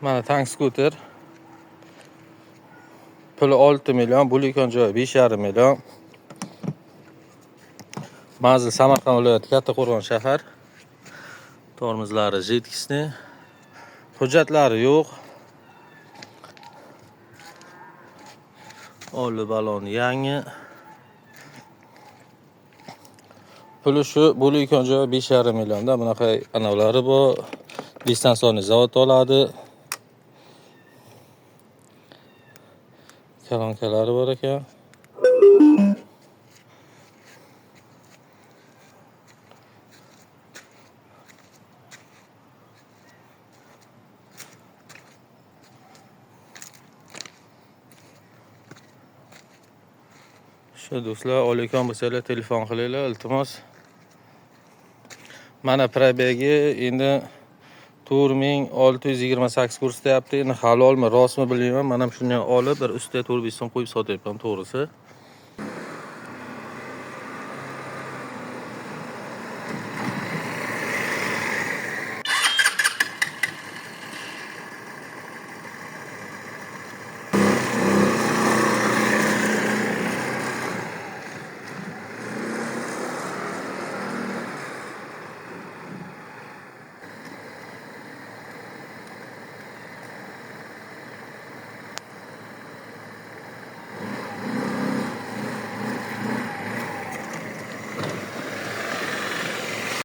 Mana tank skuter. Puli 6 million, bo'layotgan joyi 5,5 million. Manzil Samarqand viloyati Kattaqo'rg'on shahar. Tormozlari jetkisni. Hujjatlari yo'q. Oldi baloni yangi. Puli shu bo'layotgan joyi 5,5 millionda. Bunaqa anavlari bor. Distansiyoniy zavod oladi. Kolonkalari bor ekan. Shu do'stlar, olayotgan bo'lsanglar telefon qilinglar, iltimos. Mana probegi endi 4628 ko'rsatyapti. Endi halolmi, rostmi bilmayman. Men ham shundan olib bir ustiga 400 so'm qo'yib sotyapman, to'g'risi.